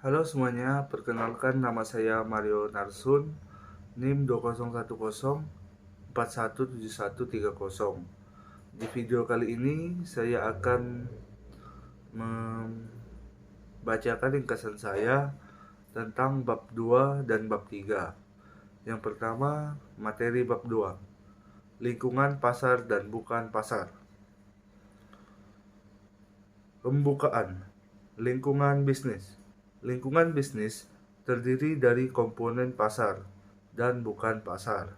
Halo semuanya, perkenalkan nama saya Mario Narsun, NIM 201041717130. Di video kali ini saya akan membacakan ringkasan saya tentang bab 2 dan bab 3. Yang pertama, materi bab 2, lingkungan pasar dan bukan pasar. Pembukaan. Lingkungan bisnis. Lingkungan bisnis terdiri dari komponen pasar dan bukan pasar.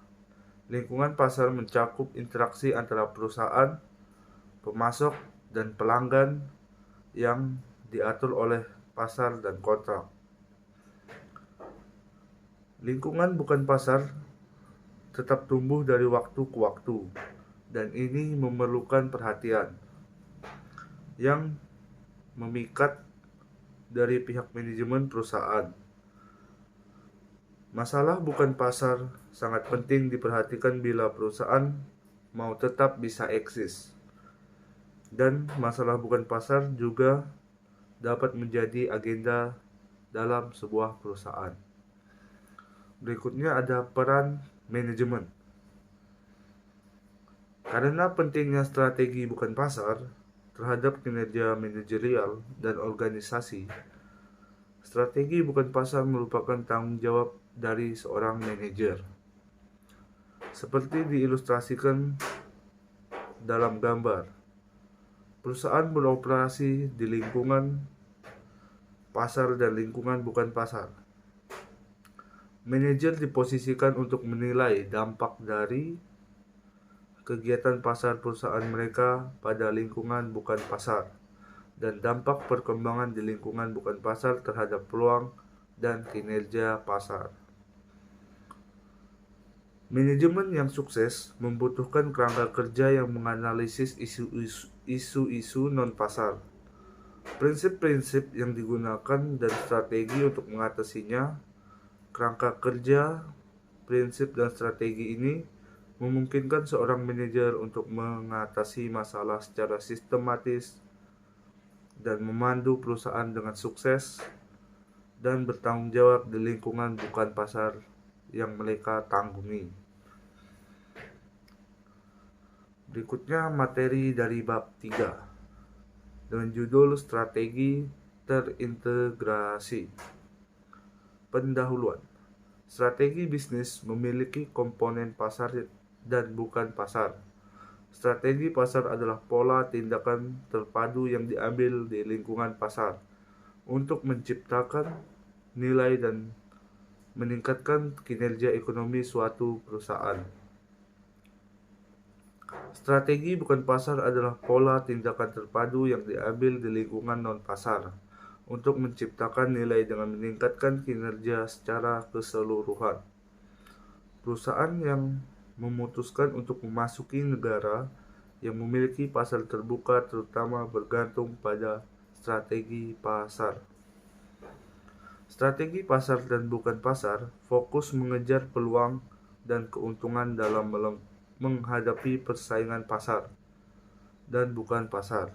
Lingkungan pasar mencakup interaksi antara perusahaan, pemasok, dan pelanggan yang diatur oleh pasar dan kontrak. Lingkungan bukan pasar tetap tumbuh dari waktu ke waktu, dan ini memerlukan perhatian yang memikat dari pihak manajemen perusahaan. Masalah bukan pasar sangat penting diperhatikan bila perusahaan mau tetap bisa eksis. Dan masalah bukan pasar juga dapat menjadi agenda dalam sebuah perusahaan. Berikutnya ada peran manajemen. Karena pentingnya strategi bukan pasar terhadap kinerja manajerial dan organisasi, strategi bukan pasar merupakan tanggung jawab dari seorang manajer. Seperti diilustrasikan dalam gambar, perusahaan beroperasi di lingkungan pasar dan lingkungan bukan pasar. Manajer diposisikan untuk menilai dampak dari kegiatan pasar perusahaan mereka pada lingkungan bukan pasar, dan dampak perkembangan di lingkungan bukan pasar terhadap peluang dan kinerja pasar. Manajemen yang sukses membutuhkan kerangka kerja yang menganalisis isu-isu non-pasar, prinsip-prinsip yang digunakan dan strategi untuk mengatasinya. Kerangka kerja, prinsip, dan strategi ini memungkinkan seorang manajer untuk mengatasi masalah secara sistematis dan memandu perusahaan dengan sukses dan bertanggung jawab di lingkungan bukan pasar yang mereka tanggungi. Berikutnya materi dari bab 3 dengan judul strategi terintegrasi. Pendahuluan. Strategi bisnis memiliki komponen pasar dan bukan pasar. Strategi pasar adalah pola tindakan terpadu yang diambil di lingkungan pasar untuk menciptakan nilai dan meningkatkan kinerja ekonomi suatu perusahaan. Strategi bukan pasar adalah pola tindakan terpadu yang diambil di lingkungan non-pasar untuk menciptakan nilai dengan meningkatkan kinerja secara keseluruhan. Perusahaan yang memutuskan untuk memasuki negara yang memiliki pasar terbuka terutama bergantung pada strategi pasar. Strategi pasar dan bukan pasar fokus mengejar peluang dan keuntungan dalam menghadapi persaingan pasar dan bukan pasar,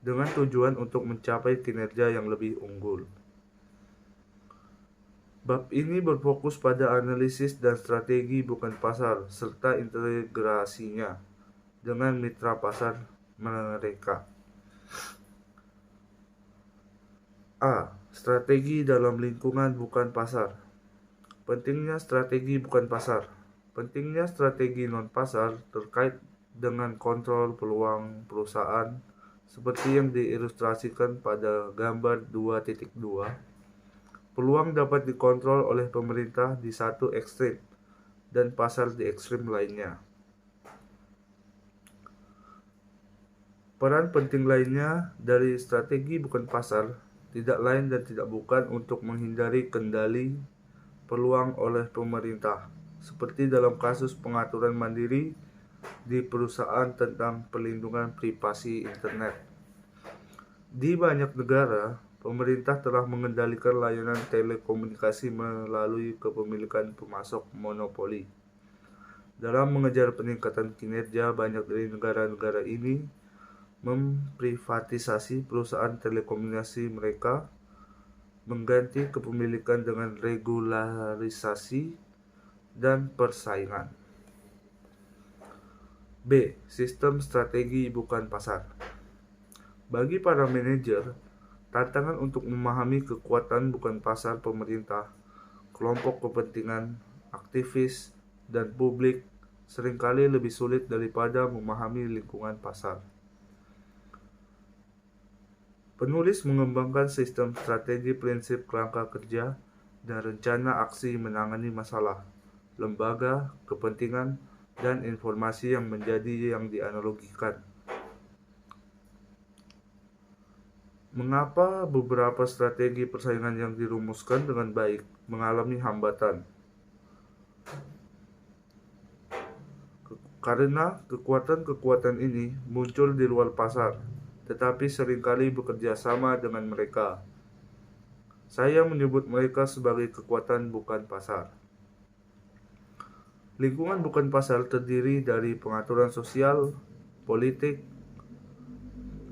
dengan tujuan untuk mencapai kinerja yang lebih unggul. Bab ini berfokus pada analisis dan strategi bukan pasar serta integrasinya dengan mitra pasar mereka. A. Strategi dalam lingkungan bukan pasar. Pentingnya strategi bukan pasar. Pentingnya strategi non-pasar terkait dengan kontrol peluang perusahaan seperti yang diilustrasikan pada gambar 2.2. Peluang dapat dikontrol oleh pemerintah di satu ekstrim dan pasar di ekstrim lainnya. Peran penting lainnya dari strategi bukan pasar tidak lain dan tidak bukan untuk menghindari kendali peluang oleh pemerintah, seperti dalam kasus pengaturan mandiri di perusahaan tentang perlindungan privasi internet. Di banyak negara, pemerintah telah mengendalikan layanan telekomunikasi melalui kepemilikan pemasok monopoli. Dalam mengejar peningkatan kinerja, banyak dari negara-negara ini memprivatisasi perusahaan telekomunikasi mereka mengganti kepemilikan dengan regularisasi dan persaingan. B. Sistem strategi bukan pasar. Bagi para manajer, tantangan untuk memahami kekuatan bukan pasar pemerintah, kelompok kepentingan, aktivis, dan publik seringkali lebih sulit daripada memahami lingkungan pasar. Penulis mengembangkan sistem strategi prinsip kerangka kerja dan rencana aksi menangani masalah, lembaga, kepentingan, dan informasi yang menjadi yang dianalogikan. Mengapa beberapa strategi persaingan yang dirumuskan dengan baik mengalami hambatan? Karena kekuatan-kekuatan ini muncul di luar pasar, tetapi seringkali bekerja sama dengan mereka. Saya menyebut mereka sebagai kekuatan bukan pasar. Lingkungan bukan pasar terdiri dari pengaturan sosial, politik,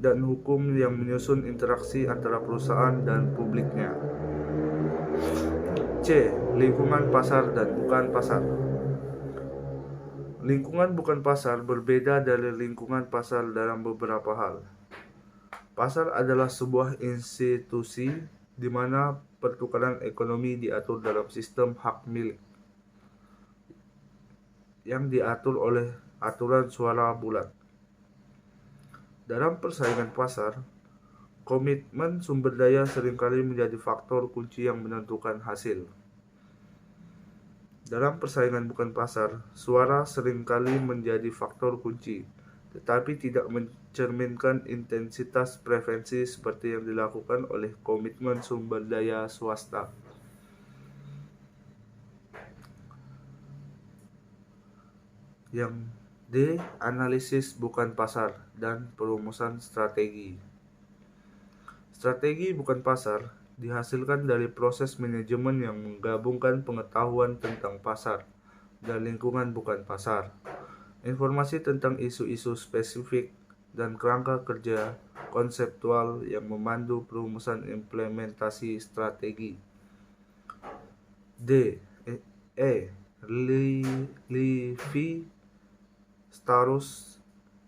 dan hukum yang menyusun interaksi antara perusahaan dan publiknya. C. Lingkungan pasar dan bukan pasar. Lingkungan bukan pasar berbeda dari lingkungan pasar dalam beberapa hal. Pasar adalah sebuah institusi di mana pertukaran ekonomi diatur dalam sistem hak milik yang diatur oleh aturan suara bulat. Dalam persaingan pasar, komitmen sumber daya seringkali menjadi faktor kunci yang menentukan hasil. Dalam persaingan bukan pasar, suara seringkali menjadi faktor kunci, tetapi tidak mencerminkan intensitas preferensi seperti yang dilakukan oleh komitmen sumber daya swasta. Yang D. Analisis bukan pasar dan perumusan strategi. Strategi bukan pasar dihasilkan dari proses manajemen yang menggabungkan pengetahuan tentang pasar dan lingkungan bukan pasar, informasi tentang isu-isu spesifik, dan kerangka kerja konseptual yang memandu perumusan implementasi strategi. D. Levi Strauss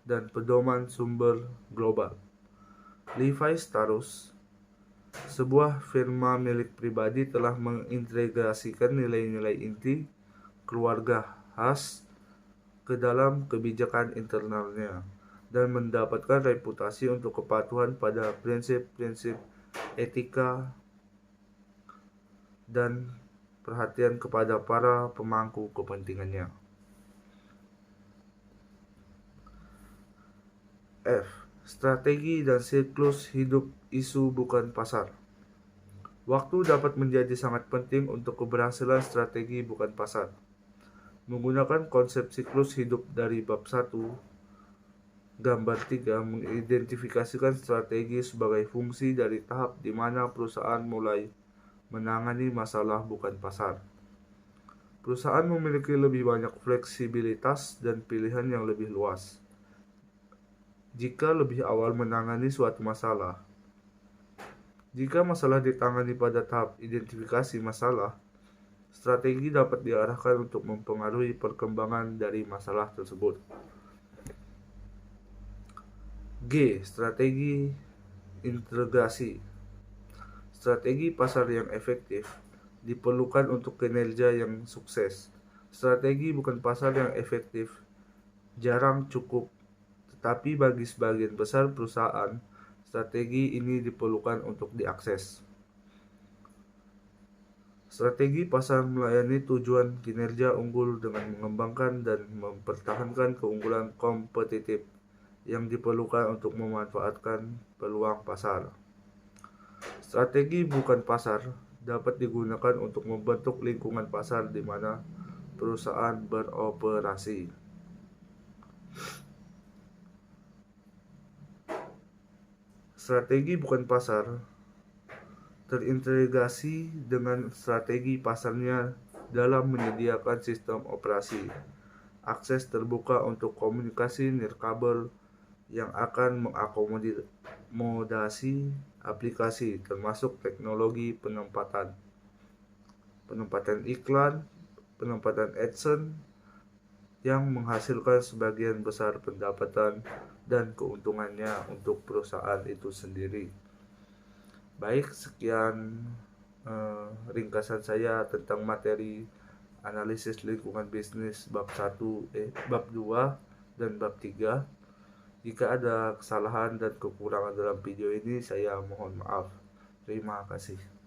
dan pedoman sumber global. Levi Strauss, sebuah firma milik pribadi, telah mengintegrasikan nilai-nilai inti keluarga khas ke dalam kebijakan internalnya dan mendapatkan reputasi untuk kepatuhan pada prinsip-prinsip etika dan perhatian kepada para pemangku kepentingannya. F. Strategi dan siklus hidup isu bukan pasar. Waktu dapat menjadi sangat penting untuk keberhasilan strategi bukan pasar. Menggunakan konsep siklus hidup dari bab 1, gambar 3 mengidentifikasikan strategi sebagai fungsi dari tahap di mana perusahaan mulai menangani masalah bukan pasar. Perusahaan memiliki lebih banyak fleksibilitas dan pilihan yang lebih luas jika lebih awal menangani suatu masalah. Jika masalah ditangani pada tahap identifikasi masalah, strategi dapat diarahkan untuk mempengaruhi perkembangan dari masalah tersebut. G. Strategi integrasi. Strategi pasar yang efektif diperlukan untuk kinerja yang sukses. Strategi bukan pasar yang efektif jarang cukup, tetapi bagi sebagian besar perusahaan, strategi ini diperlukan untuk diakses. Strategi pasar melayani tujuan kinerja unggul dengan mengembangkan dan mempertahankan keunggulan kompetitif yang diperlukan untuk memanfaatkan peluang pasar. Strategi bukan pasar dapat digunakan untuk membentuk lingkungan pasar di mana perusahaan beroperasi. Strategi bukan pasar terintegrasi dengan strategi pasarnya dalam menyediakan sistem operasi, akses terbuka untuk komunikasi nirkabel yang akan mengakomodasi aplikasi termasuk teknologi penempatan iklan, penempatan AdSense yang menghasilkan sebagian besar pendapatan dan keuntungannya untuk perusahaan itu sendiri. Baik, sekian ringkasan saya tentang materi analisis lingkungan bisnis bab 1, bab 2 dan bab 3. Jika ada kesalahan dan kekurangan dalam video ini, saya mohon maaf. Terima kasih.